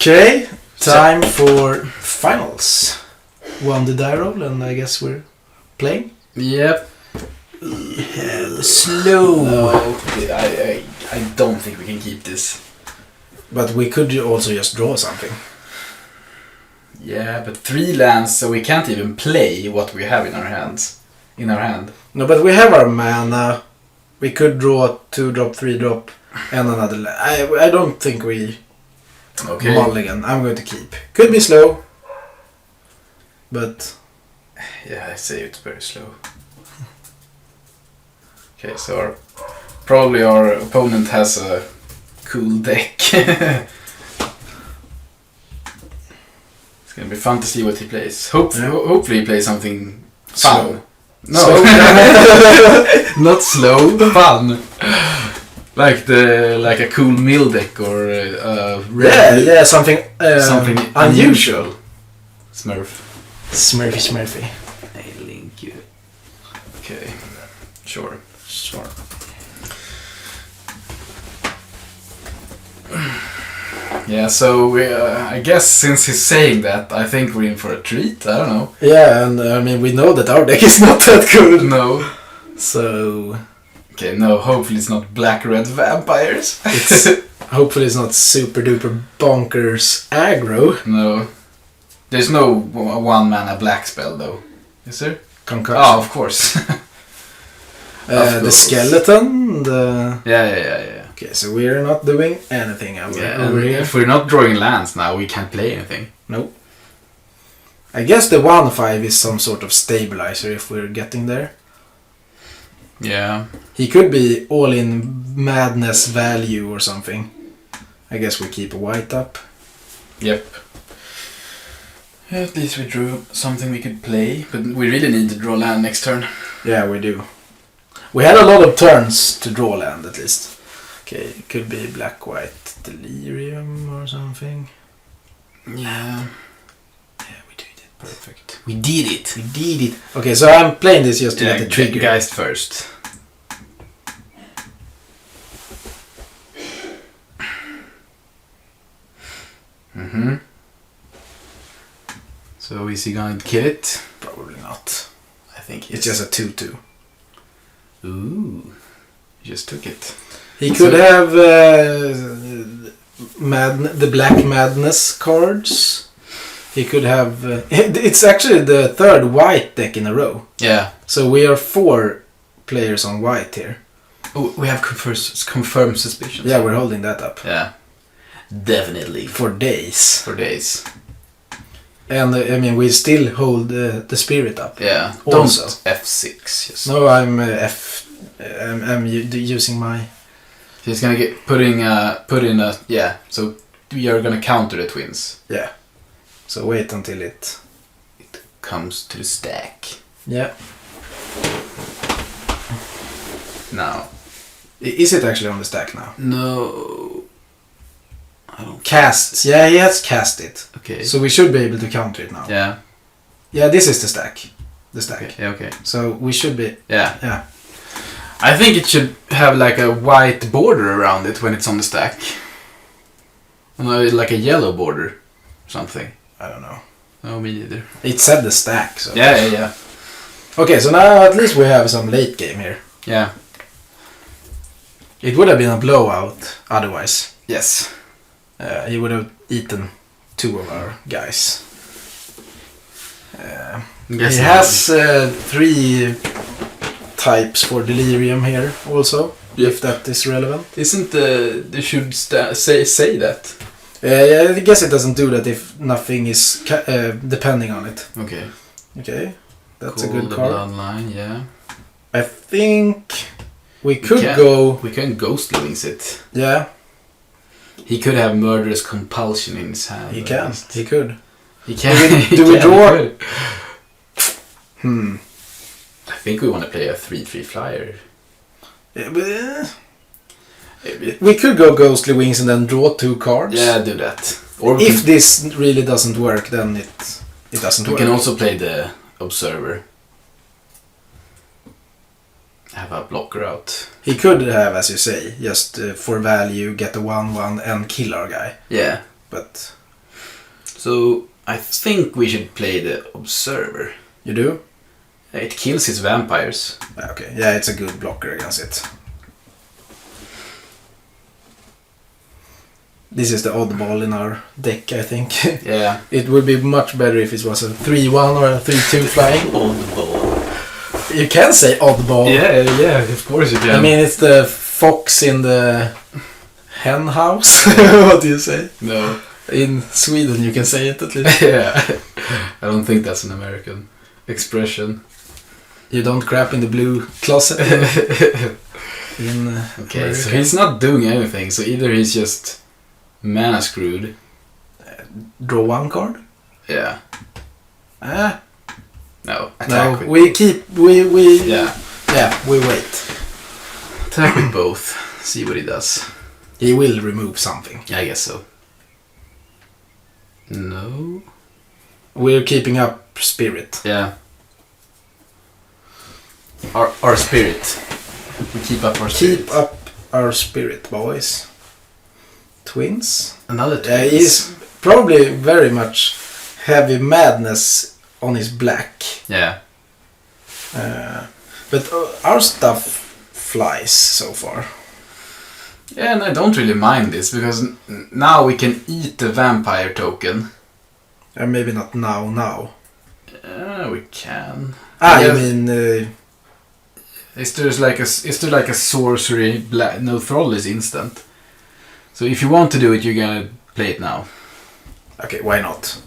Okay, time for finals. Won the die roll and I guess we're playing. Yep. Slow. No, I don't think we can keep this. But we could also just draw something. Yeah, but 3 lands, so we can't even play what we have in our hands. No, but we have our mana. We could draw 2-drop, 3-drop, and another land. I don't think we mulligan. I'm going to keep. Could be slow, but yeah, I say it's very slow. Okay, so probably our opponent has a cool deck. It's gonna be fun to see what he plays. Hopefully he plays something fun. Slow. No, not slow, fun. Like a cool mill deck or something unusual. Smurfy. I link you. Okay, sure. Yeah, so we, I guess since he's saying that, I think we're in for a treat. I don't know. Yeah, and I mean we know that our deck is not that good. No. So. Okay, no. Hopefully it's not black-red vampires. Hopefully it's not super duper bonkers aggro. No. There's no 1 mana black spell though. Is there? Concussion. Oh, of course. The skeleton. The. Yeah. Okay, so we're not doing anything over here. If we're not drawing lands now, we can't play anything. Nope. I guess the 1/5 is some sort of stabilizer if we're getting there. Yeah. He could be all in madness value or something. I guess we keep a white up. Yep. Yeah, at least we drew something we could play, but we really need to draw land next turn. Yeah, we do. We had a lot of turns to draw land at least. Okay, it could be black-white delirium or something. Yeah. Yeah, we did it. Perfect. We did it. Okay, so I'm playing this just to get the trigger. Geist first. So is he gonna kill it? Probably not. I think it's just a 2/2. Ooh. He just took it. He could have the Black Madness cards. He could have... it's actually the 3rd white deck in a row. Yeah. So we are 4 players on white here. Oh, we have confirmed suspicions. Yeah, we're holding that up. Yeah. Definitely. For days. And I mean, we still hold the spirit up. Yeah. Also. Don't F6. Just. No, I'm I'm using my... He's gonna put in a yeah. So we are gonna counter the twins. Yeah. So wait until it comes to the stack. Yeah. Now. Is it actually on the stack now? No. I don't. Casts. Yeah, he has cast it. Okay. So we should be able to counter it now. Yeah. Yeah, this is the stack. The stack. Okay. So we should be... Yeah. I think it should have like a white border around it when it's on the stack. Like a yellow border or something. I don't know. No, me neither. It said the stack, so... Yeah. Okay, so now at least we have some late game here. Yeah. It would have been a blowout otherwise. Yes. He would have eaten 2 of our guys. He has 3 types for delirium here also, if that is relevant. Isn't they should say that? I guess it doesn't do that if nothing is depending on it. Okay, that's a good card. Bloodline, yeah. I think we can Ghost Wings it. Yeah. He could have Murderous Compulsion in his hand. He could. Do we draw? I think we want to play a 3/3 flyer. We could go Ghostly Wings and then draw 2 cards. Yeah, do that. Or if this really doesn't work, then it doesn't work. We can also play the Observer. Have a blocker out. He could have, as you say, just for value, get a 1/1 and kill our guy. Yeah. But So I think we should play the Observer. You do? It kills his vampires. Okay, yeah, it's a good blocker against it. This is the oddball in our deck, I think. Yeah. It would be much better if it was a 3-1 or a 3-2 flying. Oddball. You can say oddball. Yeah, of course you can. I mean, it's the fox in the hen house. What do you say? No. In Sweden, you can say it at least. Yeah. I don't think that's an American expression. You don't crap in the blue closet. Okay, so he's not doing anything. So either he's just mana screwed. Draw one card? Yeah. No. No, With we keep... We Yeah. Yeah, we wait. Attack with both. See what he does. He will remove something. Yeah, I guess so. No. We're keeping up spirit. Yeah. Our spirit. We keep up our spirit. Keep up our spirit, boys. Twins? Another Yeah, twins. he's probably very much heavy madness on his black. Yeah. But our stuff flies so far. Yeah, and I don't really mind this because now we can eat the vampire token. Maybe not now. We can. Ah, Yeah. you mean... Is there like a sorcery? No, Thrall is instant. So if you want to do it, you're gonna play it now. okay, why not?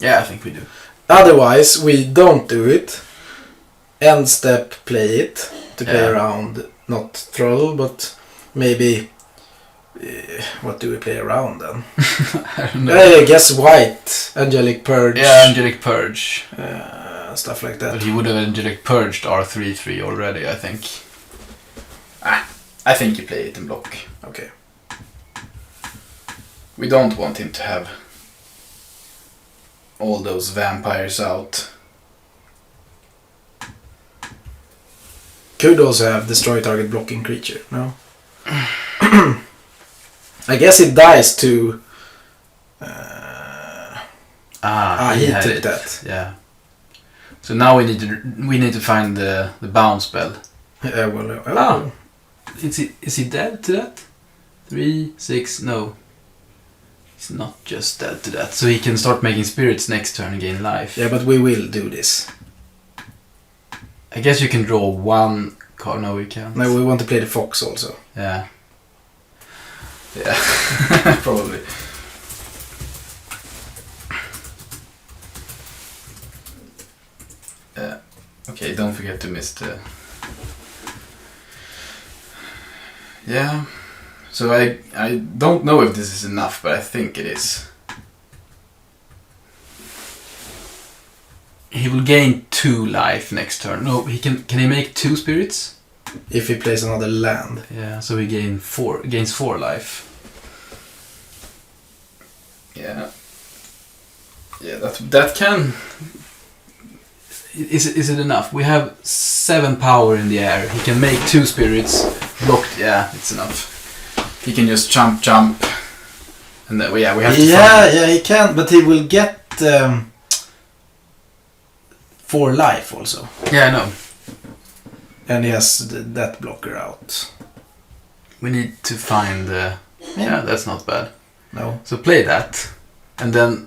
Yeah, I think we do. Otherwise, we don't do it. End step, play it. To play Yeah. around, not Thrall, but maybe... what do we play around then? I don't know. I guess white, Angelic Purge. Yeah, Angelic Purge. Stuff like that. But he would have Angelic Purged our 3/3 already, I think. I think you play it in block. Okay. We don't want him to have all those vampires out. Could also have destroy target blocking creature, no? I guess it dies to... he had took it. that. Yeah. So now we need to find the bounce spell. Well, Is he dead to that? 3, 6, no. He's not just dead to that. So he can start making spirits next turn and gain life. yeah, but we will do this. I guess you can draw one card. No, we can't. No, we want to play the fox also. Yeah. Yeah. Probably. Okay, don't forget to miss the... Yeah. So I don't know if this is enough, but I think it is. He will gain 2 life next turn. No, he can he make 2 spirits? If he plays another land. Yeah, so he gains 4 life. Yeah. Yeah, that can... Is it enough? We have 7 power in the air. He can make 2 spirits. Blocked, yeah, it's enough. He can just jump. And then, we have to find... Yeah, he can, but he will get 4 life also. Yeah, I know. And he has that blocker out. We need to find... yeah, that's not bad. No. So play that. And then...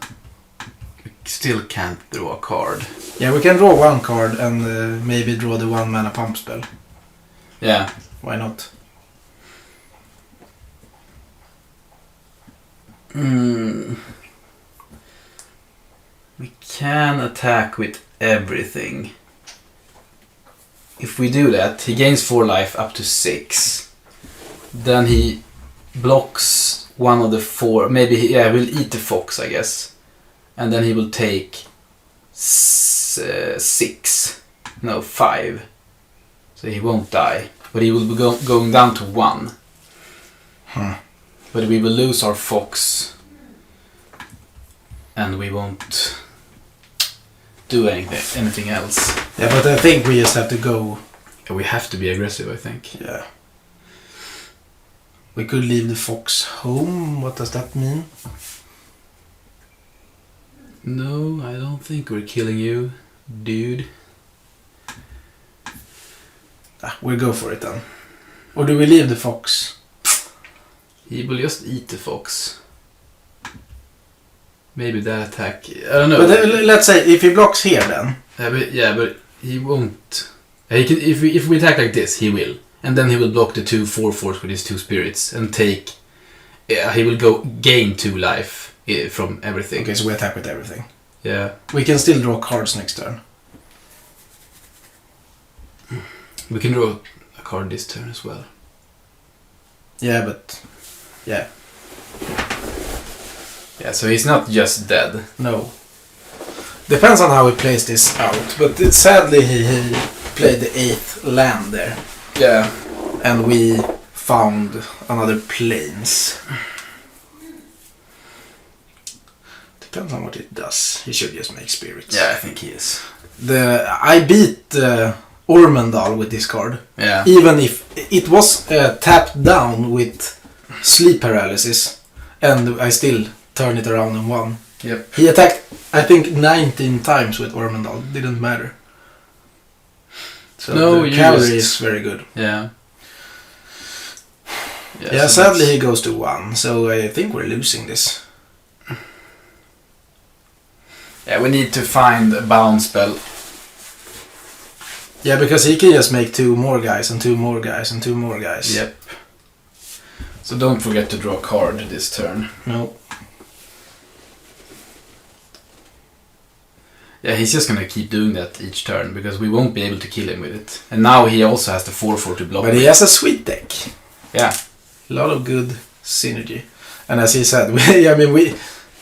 We still can't draw a card. Yeah, we can draw 1 card and maybe draw the 1 mana pump spell. Yeah. Why not? We can attack with everything. If we do that, he gains 4 life up to 6. Then he blocks one of the 4. Maybe we'll eat the fox, I guess. And then he will take 6. No, 5. So he won't die. But he will be going down to 1. But we will lose our fox. And we won't do anything else. Yeah, but I think we just have to go. We have to be aggressive, I think. Yeah. We could leave the fox home. What does that mean? No, I don't think we're killing you, dude. We'll go for it then. Or do we leave the fox? He will just eat the fox. Maybe that attack. I don't know. But let's say if he blocks here then. But he won't. He can, if we attack like this, he will. And then he will block the 2 4/4 with his 2 spirits and take. He will gain 2 life from everything. Okay, so we attack with everything. Yeah. We can still draw cards next turn. We can draw a card this turn as well. Yeah, but... Yeah. Yeah, so he's not just dead. No. Depends on how he plays this out, but sadly he played the 8th land there. Yeah. And we found another plains. Depends on what it does. He should just make spirits. Yeah, I think he is. I beat Ormendal with this card. Yeah. Even if it was tapped down with sleep paralysis, and I still turned it around and won. Yep. He attacked, I think, 19 times with Ormendal. Didn't matter. So no, the cavalry is very good. Yeah. Yeah, so sadly he goes to 1, so I think we're losing this. Yeah, we need to find a bounce spell. Yeah, because he can just make 2 more guys and 2 more guys and 2 more guys. Yep. So don't forget to draw a card this turn. No. Yeah, he's just gonna keep doing that each turn because we won't be able to kill him with it. And now he also has the 4/4 to block. But he has a sweet deck. Yeah. A lot of good synergy. And as he said,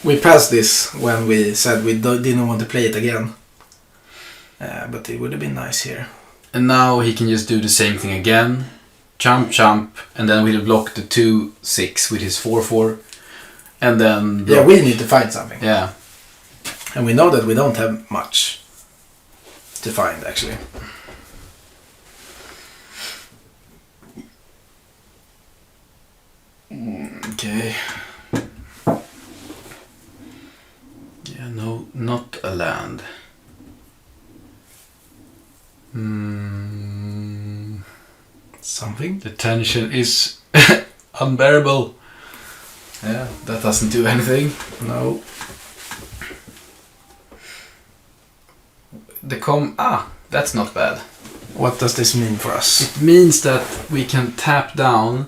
we passed this when we said we didn't want to play it again. But it would have been nice here. And now he can just do the same thing again. Chump, and then we'll block the 2/6 with his 4/4. And then... Yeah, we need to find something. Yeah. And we know that we don't have much to find, actually. Okay. Yeah, no, not a land. Something? The tension is unbearable. Yeah, that doesn't do anything. No. That's not bad. What does this mean for us? It means that we can tap down.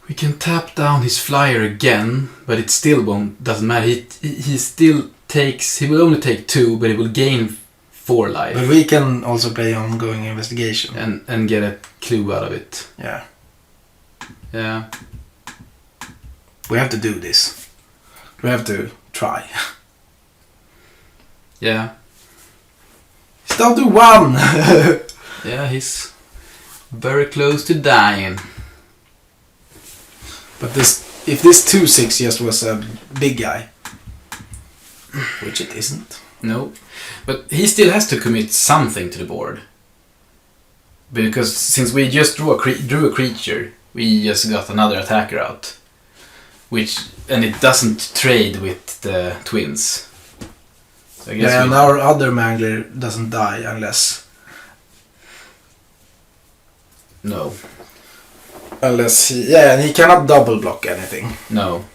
We can tap down his flyer again, but it still doesn't matter. He still takes. He will only take 2, but he will gain 4 life. But we can also play ongoing investigation. And get a clue out of it. Yeah. Yeah. We have to do this. We have to try. Yeah. He's down to 1! Yeah, he's very close to dying. But if this 2/6 just was a big guy, which it isn't. No, but he still has to commit something to the board. Because since we just drew a creature, we just got another attacker out. And it doesn't trade with the twins. So I guess and our other mangler doesn't die unless... No. Unless and he cannot double block anything. No.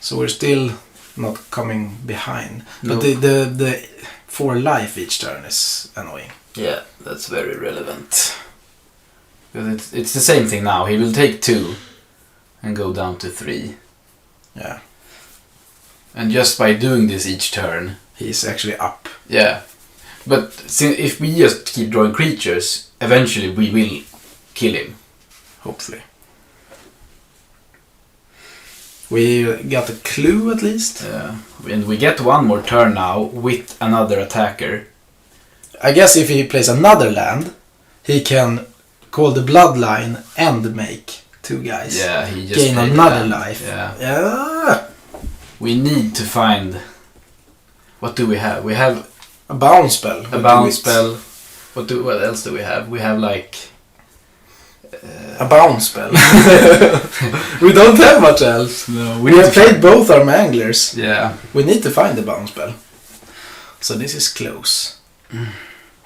So we're still not coming behind. Nope. But the 4 life each turn is annoying. Yeah, that's very relevant. Because it's the same thing now. He will take 2 and go down to 3. Yeah. And just by doing this each turn... He's actually up. Yeah. But if we just keep drawing creatures, eventually we will kill him. Hopefully. We got a clue at least. Yeah. And we get 1 more turn now with another attacker. I guess if he plays another land, he can call the bloodline and make 2 guys. Yeah, he just gain played another land. life. Yeah. We need to find... What do we have? We have... A bounce spell. A bounce spell. What else do we have? We have like... A bounce spell. We don't have much else. No, We have played both our manglers. Yeah. We need to find the bounce spell. So this is close.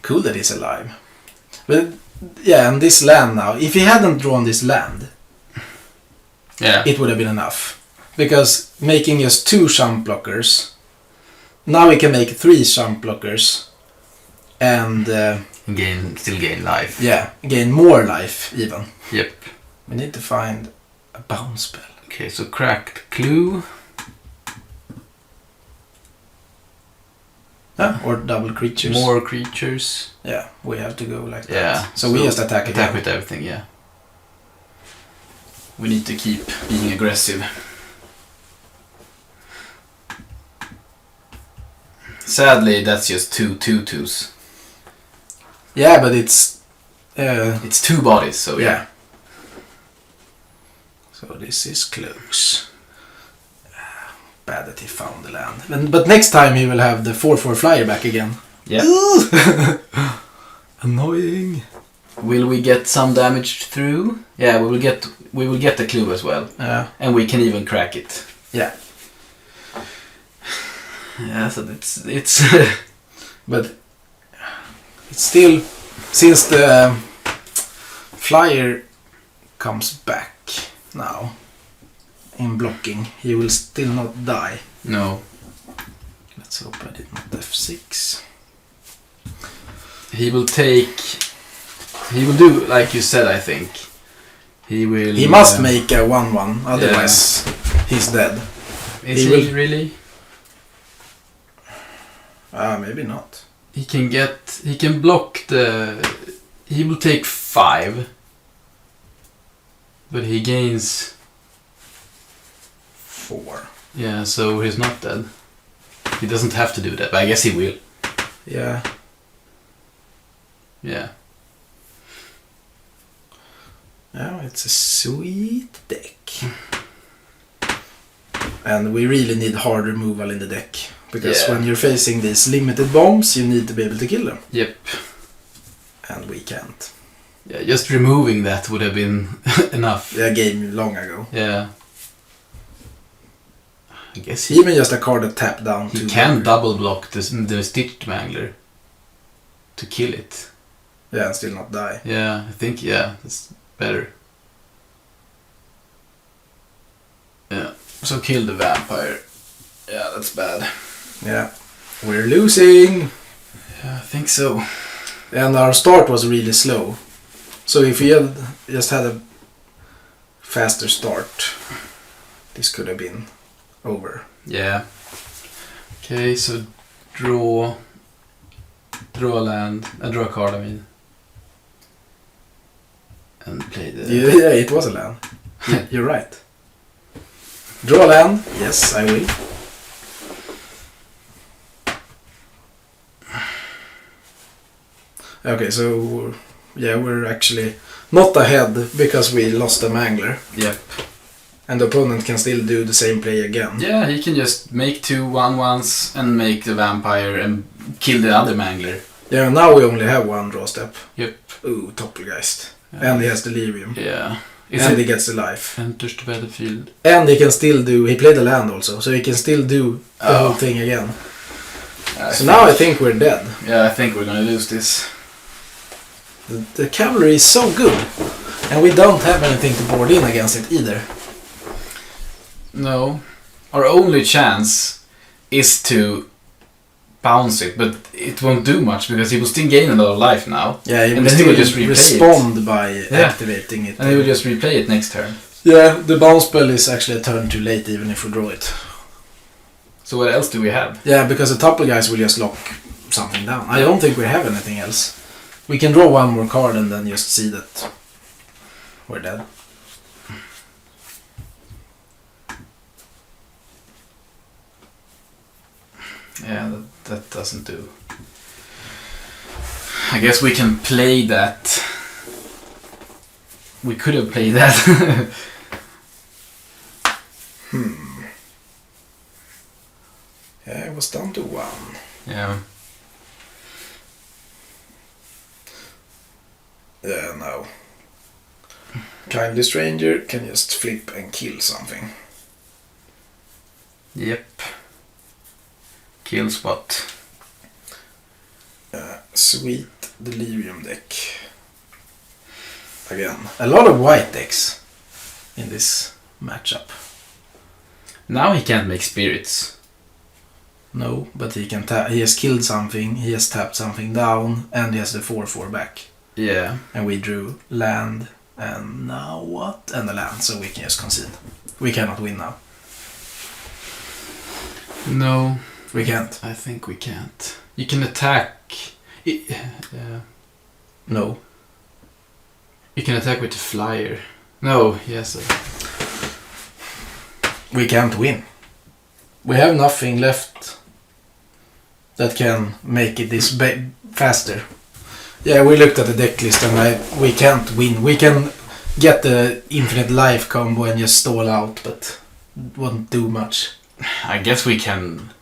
Cool that he's alive. But yeah, and this land now. If he hadn't drawn this land, it would have been enough. Because making just 2 shump blockers, now we can make 3 shump blockers and still gain life. Yeah, gain more life even. Yep. We need to find a bounce spell. Okay, so cracked clue. Or double creatures. More creatures. Yeah, we have to go like that. Yeah. So we just attack again. With everything, yeah. We need to keep being aggressive. Sadly, that's just 2 2/2s. Yeah, but it's 2 bodies, so yeah. So this is close. Bad that he found the land. But next time he will have the 4/4 flyer back again. Yeah. Annoying. Will we get some damage through? Yeah, we will get the clue as well. Yeah. And we can even crack it. Yeah. Yeah, so it's but it's still, since the flyer comes back now in blocking, he will still not die. No. Let's hope I did not F6. He will do like you said, I think. He must make a 1/1, otherwise he's dead. Is he really? Maybe not. He can block he will take 5. But he gains 4. Yeah, so he's not dead. He doesn't have to do that, but I guess he will. Yeah. Yeah. Yeah, it's a sweet deck. And we really need hard removal in the deck. Because when you're facing these limited bombs, you need to be able to kill them. Yep. And we can't. Yeah, just removing that would have been enough. Yeah, game long ago. Yeah. I guess even just a card that tap down. He can double block the Stitched Mangler to kill it. Yeah, and still not die. Yeah, I think that's better. Yeah. So kill the vampire. Yeah, that's bad. Yeah. We're losing. Yeah, I think so. And our start was really slow. So if we had just had a faster start, this could have been over. Yeah. Okay, so draw a land. Draw a card, I mean. And play the... Yeah, it was a land. You're right. Draw a land. Yes, I will. Okay, so yeah, we're actually not ahead because we lost a Mangler. Yep. And the opponent can still do the same play again. Yeah, he can just make 2 1/1s and make the vampire and kill the other Mangler. Yeah, now we only have 1 draw step. Yep. Ooh, Toppelgeist. And he has Delirium. Yeah. And he gets the life. Enters the battlefield. And he can still do... He played the land also, so he can still do the whole thing again. So now I think we're dead. Yeah, I think we're gonna lose this. The cavalry is so good. And we don't have anything to board in against it either. No. Our only chance is to bounce it, but it won't do much because he will still gain a lot of life now. Yeah, he and will then still he will just respond by activating it. And he will just replay it next turn. Yeah, the bounce spell is actually a turn too late even if we draw it. So what else do we have? Yeah, because the Toppelgeist will just lock something down. I don't think we have anything else. We can draw 1 more card and then just see that we're dead. Yeah, that doesn't do. I guess we can play that. We could have played that. Yeah, it was down to 1. Yeah. Yeah, no. Kindly Stranger can just flip and kill something. Yep. Kills what? Sweet Delirium deck. Again, a lot of white decks in this matchup. Now he can't make spirits. No, but he can he has killed something, he has tapped something down, and he has the 4/4 back. Yeah. And we drew land, and now what? And the land, so we can just concede. We cannot win now. No. We can't. I think we can't. You can attack... No. You can attack with the flyer. No, yes. We can't win. We have nothing left that can make it this faster. Yeah, we looked at the deck list and we can't win. We can get the infinite life combo and just stall out, but won't do much. I guess we can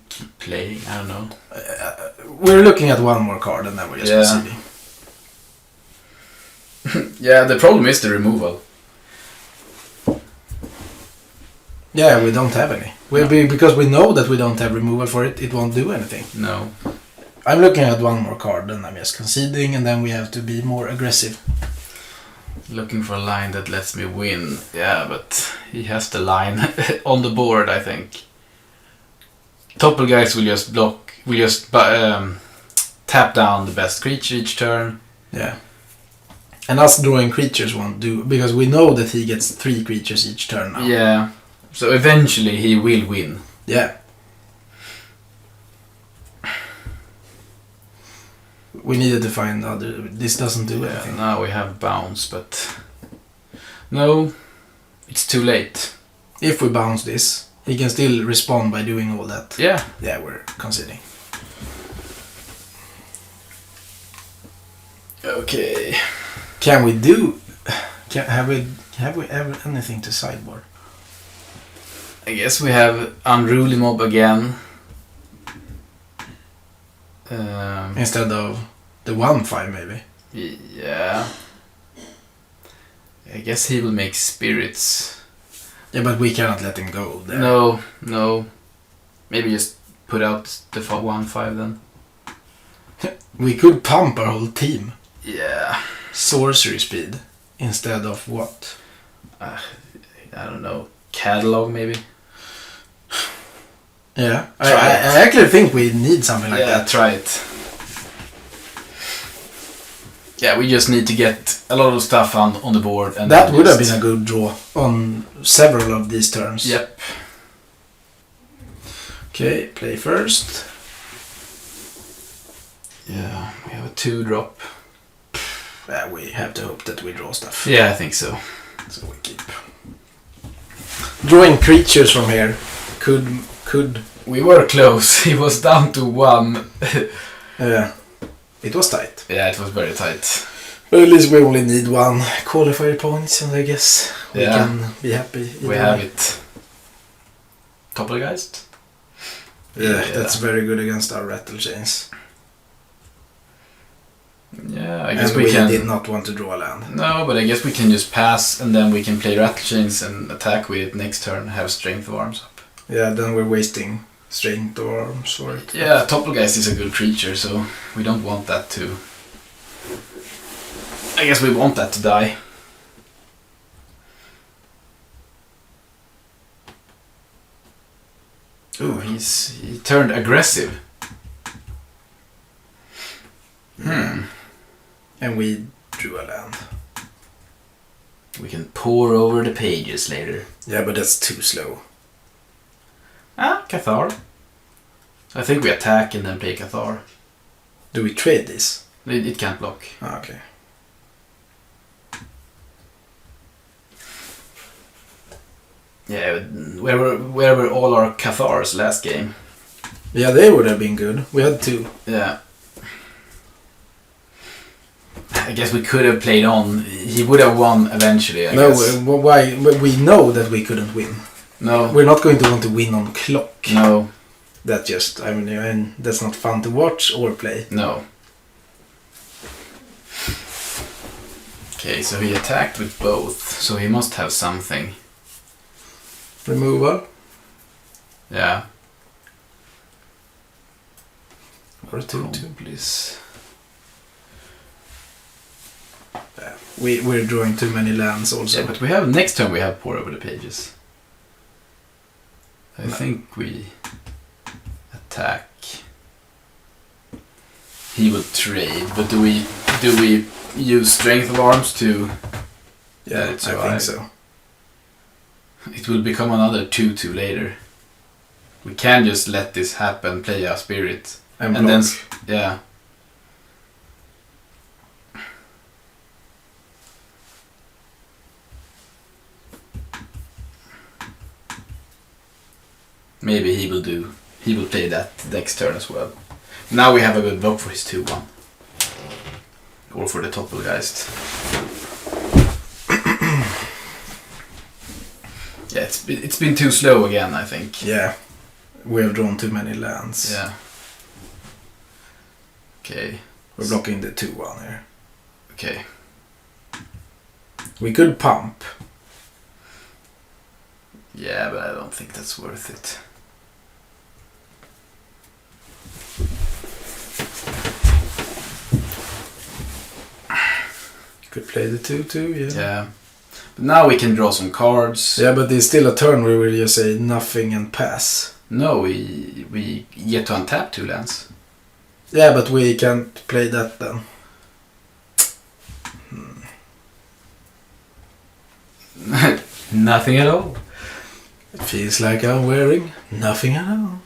keep playing. I don't know. We're looking at one more card and then we're just conceding. Yeah, the problem is the removal. Yeah, we don't have any. Because we know that we don't have removal for it, it won't do anything. No. I'm looking at one more card and I'm just conceding, and then we have to be more aggressive. Looking for a line that lets me win. Yeah, but he has the line on the board, I think. Topple guys will just block, tap down the best creature each turn. Yeah. And us drawing creatures won't do, because we know that he gets 3 creatures each turn now. Yeah. So eventually he will win. Yeah. We needed to find other... This doesn't do anything. Now we have bounce, but... No, it's too late. If we bounce this, he can still respond by doing all that. Yeah. Yeah, we're conceding. Okay. Can we do... Have we ever anything to sideboard? I guess we have Unruly Mob again. Instead of the 1/5 maybe. Yeah. I guess he will make spirits. Yeah, but we cannot let him go there. No. Maybe just put out the 1/5 then. We could pump our whole team. Yeah. Sorcery speed instead of what? I don't know. Catalog maybe? Yeah. I actually think we need something like that. Yeah, try it. Yeah, we just need to get a lot of stuff on the board. And that would have been a good draw on several of these turns. Yep. Okay, play first. Yeah, we have a 2-drop. Yeah, we have to hope that we draw stuff. Yeah, I think so. So we keep drawing creatures from here. Could we were close. He was down to 1. Yeah, it was tight. Yeah, it was very tight. But at least we only need 1 qualifier points, and I guess we can be happy. We have it. Doppelgeist? Yeah, that's very good against our rattle chains. Yeah, I guess and we can. did not want to draw a land. No, but I guess we can just pass, and then we can play rattle chains and attack with it next turn. Have strength of arms up. Yeah, then we're wasting strength of arms for it. Yeah, Doppelgeist is a good creature, so we don't want that to. I guess we want that to die. Ooh, he turned aggressive. And we drew a land. We can pore over the pages later. Yeah, but that's too slow. Cathar. I think we attack and then play Cathar. Do we trade this? It can't block. Okay. Yeah, where were all our Cathars last game? Yeah, they would have been good. We had 2. Yeah. I guess we could have played on. He would have won eventually, I guess. Why? We know that we couldn't win. No. We're not going to want to win on clock. No. That just, I mean, that's not fun to watch or play. No. Okay, so he attacked with both, so he must have something. Removal. Yeah. Or a 2/2. Please. We're drawing too many lands also. Yeah, but we have next turn we have Pour Over the Pages. I think we attack. He will trade, but do we use Strength of Arms to? Yeah, I think so. It will become another 2/2 later. We can just let this happen, play a spirit, and then yeah. Maybe he will play that next turn as well. Now we have a good block for his 2/1. Or for the Toppelgeist. Yeah, it's been too slow again, I think. Yeah, we have drawn too many lands. Yeah. Okay. We're blocking the 2/1 here. Okay. We could pump. Yeah, but I don't think that's worth it. Could play the 2/2, yeah. Yeah. But now we can draw some cards. Yeah, but there's still a turn where we just say nothing and pass. No, we get to untap 2 lands. Yeah, but we can't play that then. Nothing at all. It feels like I'm wearing nothing at all.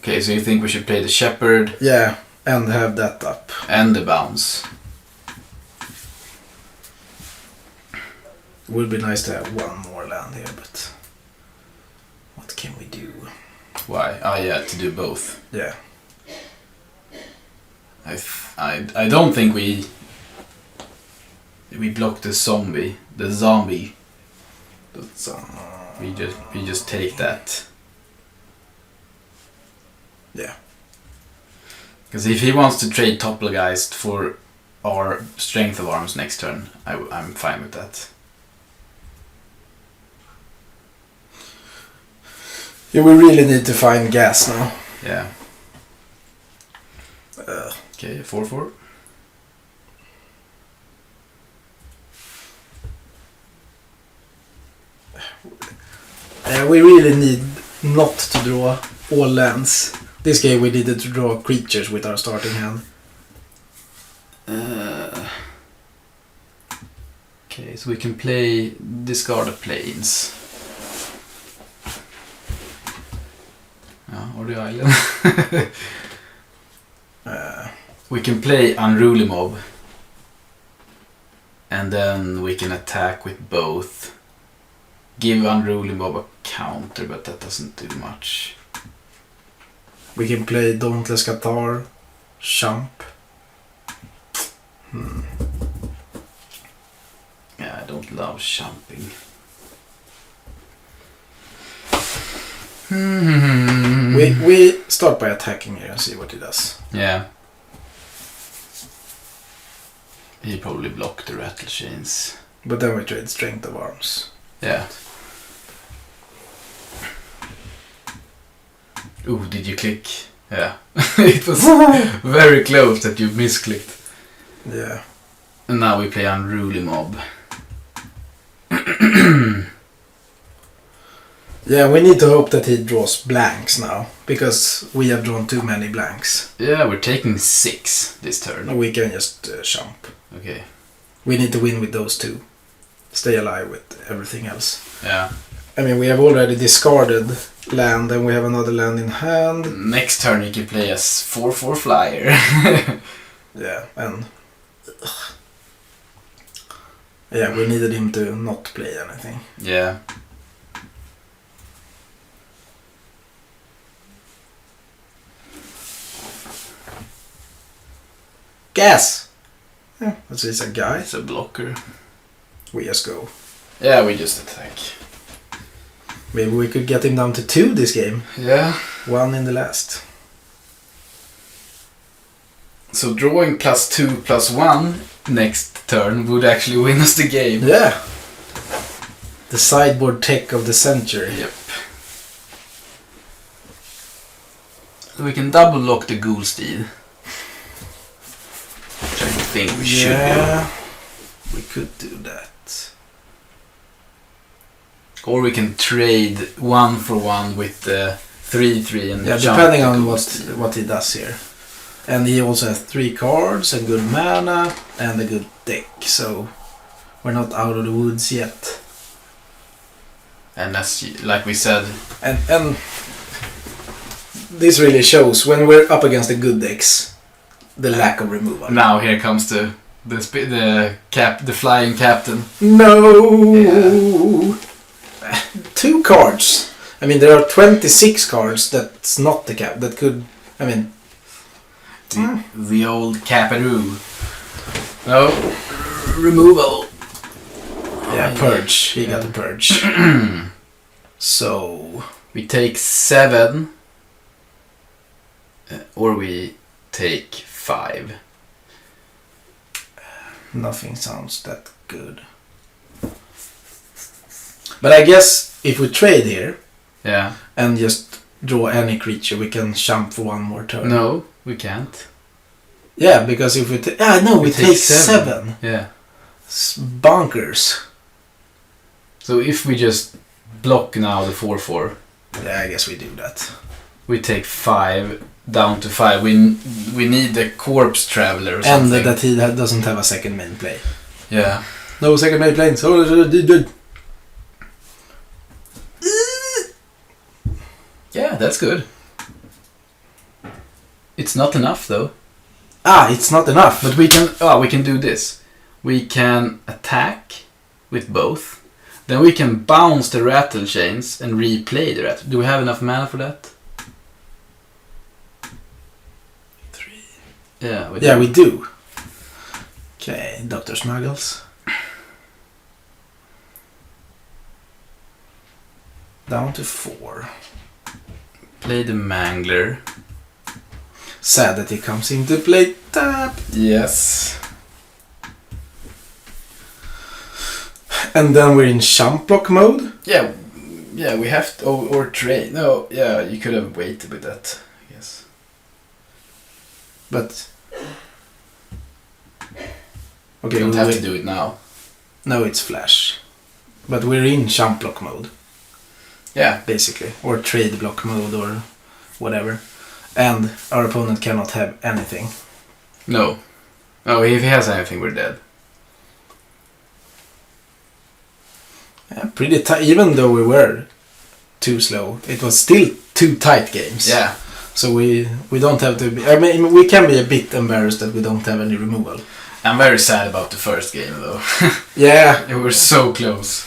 Okay, so you think we should play the Shepherd? Yeah, and have that up. And the Bounce. It would be nice to have one more land here, but what can we do? Why? Ah, yeah, to do both. Yeah. I don't think we block the zombie. The zombie. We just take that. Yeah. Because if he wants to trade Toppelgeist for our Strength of Arms next turn, I'm fine with that. Yeah, we really need to find gas now. Yeah. Okay, 4/4. We really need not to draw all lands. This game we needed to draw creatures with our starting hand. Okay, so we can play discard of planes. Or the island. We can play Unruly Mob. And then we can attack with both. Give Unruly Mob a counter, but that doesn't do much. We can play Dauntless Qatar, Champ. Yeah, I don't love chumping. We start by attacking here and see what he does. Yeah. He probably blocked the Rattle Chains. But then we trade Strength of Arms. Yeah. Ooh, did you click? Yeah. It was very close that you misclicked. Yeah. And now we play Unruly Mob. Yeah, we need to hope that he draws blanks now, because we have drawn too many blanks. Yeah, we're taking 6 this turn. We can just Champ. Okay. We need to win with those two. Stay alive with everything else. Yeah. I mean, we have already discarded land and we have another land in hand. Next turn you can play as 4/4 flyer. Yeah, and... Yeah, we needed him to not play anything. Yeah. Gas! Yeah, that's just a guy. It's a blocker. We just go. Yeah, we just attack. Maybe we could get him down to 2 this game. Yeah. 1 in the last. So drawing +2/+1 next turn would actually win us the game. Yeah. The sideboard tech of the century. Yep. So we can double lock the Ghoul Steed. Which I think we should do. Yeah. We could do that. Or we can trade 1-for-1 with the 3/3 and jump depending the on Ghoul Steed. what he does here. And he also has 3 cards, a good mana, and a good deck. So we're not out of the woods yet. And like we said, And this really shows when we're up against the good decks, the lack of removal. now here comes the flying captain. No. Yeah. 2 cards. I mean, there are 26 cards that's not the cap. That could. I mean. The old Caparoo. No. Removal. Yeah, purge. He got the purge. So We take 7. Or we take 5. nothing sounds that good. But I guess if we trade here Yeah. and just draw any creature, we can jump for 1 more turn. No, we can't. Yeah, because if we we take 7. Yeah. Bonkers. So if we just block now the 4/4, Yeah, I guess we do that. we take 5 down to 5. We need the Corpse Traveler or And something. that he doesn't have a second main play. Yeah. No second main play. So Yeah, that's good. It's not enough though. it's not enough. But we can do this. We can attack with both. Then we can bounce the Rattle Chains and replay the Rattle. Do we have enough mana for that? 3. Yeah, We do. Okay, Dr. Snuggles. Down to 4. Play the Mangler. Sad that he comes into play tap. Yes. And then we're in jump block mode. Yeah, we have to, or trade. No, yeah, you could have waited with that, I guess. But You okay, don't have to do it now. No, it's flash. But we're in jump block mode, Yeah. basically, or trade block mode or whatever. And our opponent cannot have anything. No. Oh, if he has anything, we're dead. Yeah, pretty tight. Even though we were too slow, it was still 2 tight games. Yeah. So we don't have to be. I mean, we can be a bit embarrassed that we don't have any removal. I'm very sad about the first game, though. Yeah. We were so close.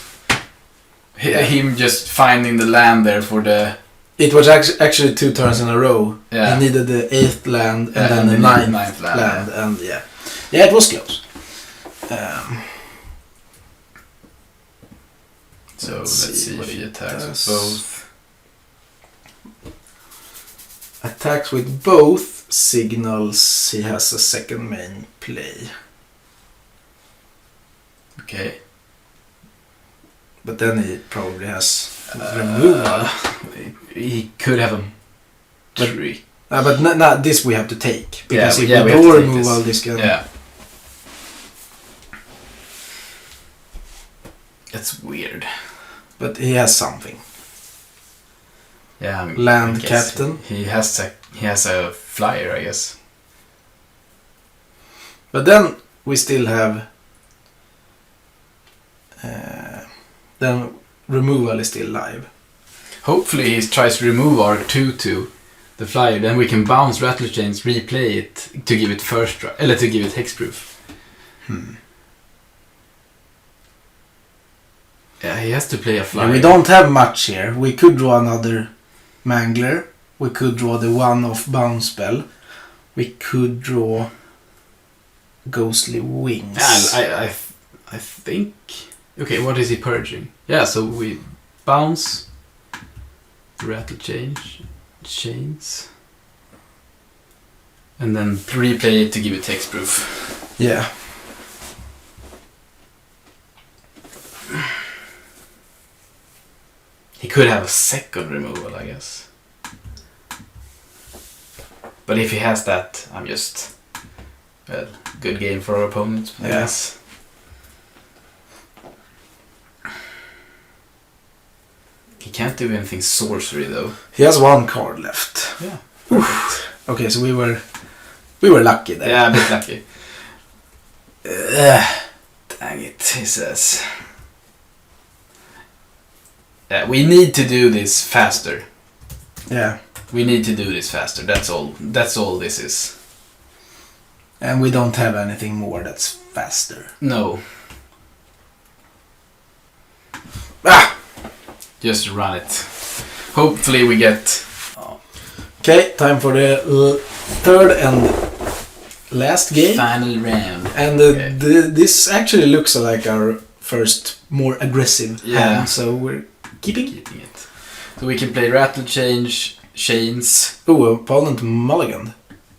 Him just finding the land there for the... It was actually 2 turns in a row. Yeah. He needed the 8th land and Yeah, then and the then 9th land, land. And yeah, it was close. So let's see what if he he attacks with does. both. Attacks with both signals he has a second main play. Okay. But then he probably has removal. He could have a But- trick. But this we have to take. Because if we we have draw to take removal, this can... Yeah. It's weird. But he has something. Yeah. Land I guess captain. He has a flyer, I guess. But then we still have... then removal is still live. Hopefully he tries to remove our 2/2, the flyer. Then we can bounce Rattle Chains, replay it to give it first strike, or to give it hexproof. Yeah, he has to play a flyer. Yeah, we don't have much here. We could draw another Mangler. We could draw the 1-off bounce spell. We could draw Ghostly Wings. Yeah, I think... Okay, what is he purging? Yeah, so we bounce, Rattle Chains, And then replay it to give it text proof. Yeah. He could have a second removal, I guess. But if he has that, I'm just... Well, good game for our opponent, I guess. He can't do anything sorcery, though. He has one card left. Yeah. Okay, so we were lucky there. Yeah, a bit lucky. Dang it, he says. Yeah, we need to do this faster. Yeah. We need to do this faster. That's all. That's all this is. And we don't have anything more that's faster. No. Just run it. Hopefully we get... Okay, time for the third and last game. Final round. And this actually looks like our first more aggressive hand, so we're keeping it. So we can play Rattle Change, Chains. Oh, opponent mulligan.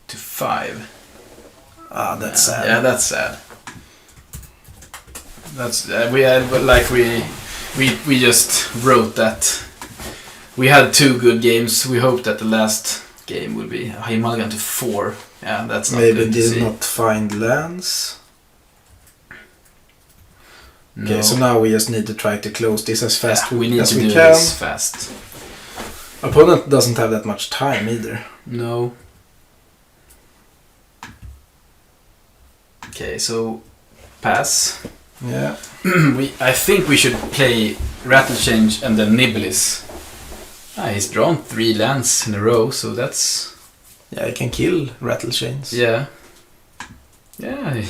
To 5. Ah, that's sad. Yeah, that's sad. That's we just wrote that. We had 2 good games. We hope that the last game will be a mulligan to 4. Yeah, that's not Maybe good to see. did not find lands. No. Okay, so now we just need to try to close this as fast we need as to we do can. this fast. Opponent doesn't have that much time either. No. Okay, so pass. Yeah. I think we should play Rattle Change and then Niblis. He's drawn 3 lands in a row, so that's... Yeah, I can kill Rattle Chains. Yeah. Yeah.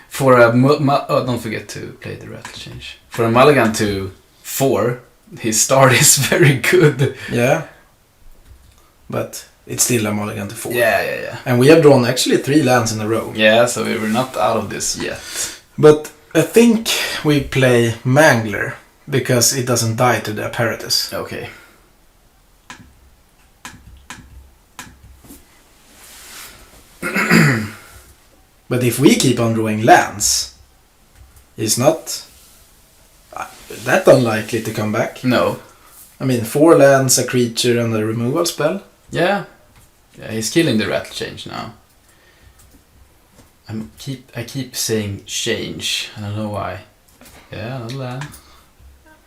For a... don't forget to play the Rattle Change. For a mulligan to 4, his start is very good. Yeah. But it's still a mulligan to 4. Yeah. And we have drawn actually 3 lands in a row. Yeah, so we're not out of this yet. But I think we play Mangler because it doesn't die to the apparatus. Okay. But if we keep on drawing lands, it's not that unlikely to come back. No. I mean, 4 lands, a creature, and a removal spell. Yeah. Yeah, he's killing the Rattle Change now. I keep saying change. I don't know why. Yeah, another land.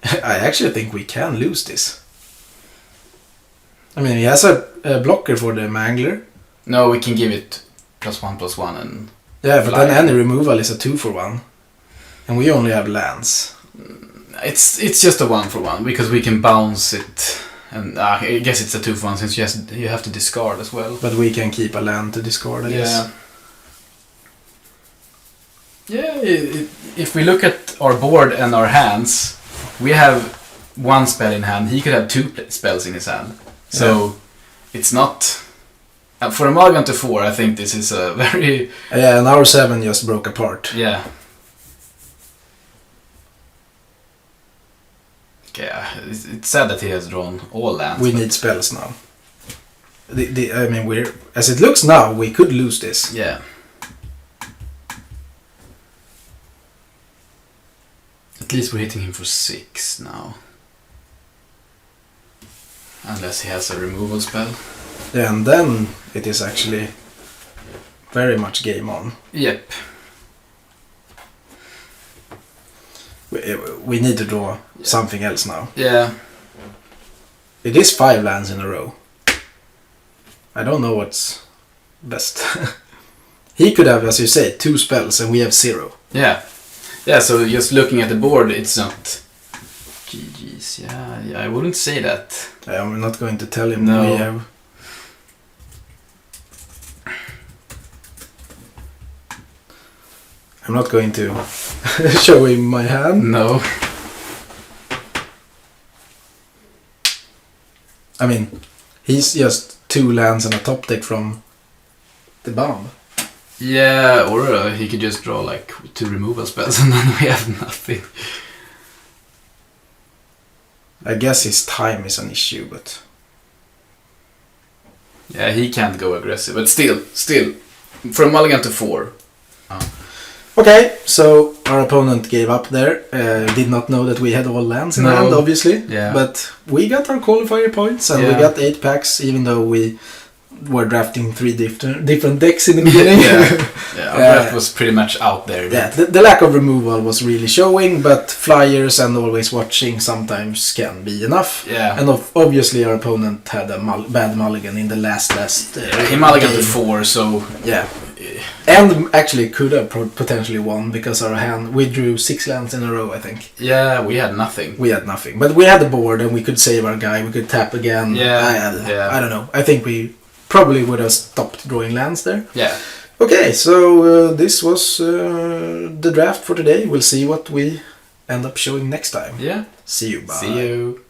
I actually think we can lose this. I mean, he has a blocker for the Mangler. No, we can give it +1/+1 and... Yeah, but fly. then any removal is a 2-for-1. And we only have lands. It's just a 1-for-1 because we can bounce it. And I guess it's a 2-for-1 since you have to discard as well. But we can keep a land to discard, I guess. Yeah, if we look at our board and our hands, we have 1 spell in hand. He could have 2 spells in his hand. So it's not... for a mulligan to 4, I think this is a very... Yeah, and our 7 just broke apart. Yeah. Okay, it's sad that he has drawn all lands. We need spells now. I mean, as it looks now, we could lose this. Yeah. At least we're hitting him for 6 now. Unless he has a removal spell. Yeah, and then it is actually very much game on. Yep. We need to draw something else now. Yeah. It is 5 lands in a row. I don't know what's best. He could have, as you say, 2 spells and we have 0. Yeah. Yeah, so just looking at the board, it's not... GG's, yeah, I wouldn't say that. I'm not going to tell him No. we have... I'm not going to show him my hand. No. I mean, he's just 2 lands and a top deck from the bomb. Yeah, or he could just draw like 2 removal spells and then we have nothing. I guess his time is an issue, but... Yeah, he can't go aggressive, but still, from mulligan to 4. Okay, so our opponent gave up there. Did not know that we had all lands in hand, obviously. Yeah. But we got our qualifier points and we got 8 packs, even though we were drafting 3 different decks in the beginning. Our draft was pretty much out there. Yeah, the lack of removal was really showing, but flyers and always watching sometimes can be enough. Yeah. And obviously our opponent had a bad mulligan in the last he mulliganed to 4, so... Yeah. And actually could have potentially won because our hand, we drew 6 lands in a row, I think. Yeah, we had nothing. But we had the board and we could save our guy, we could tap again. I don't know. I think we probably would have stopped drawing lands there. Yeah. Okay, so this was the draft for today. We'll see what we end up showing next time. Yeah. See you, bye. See you.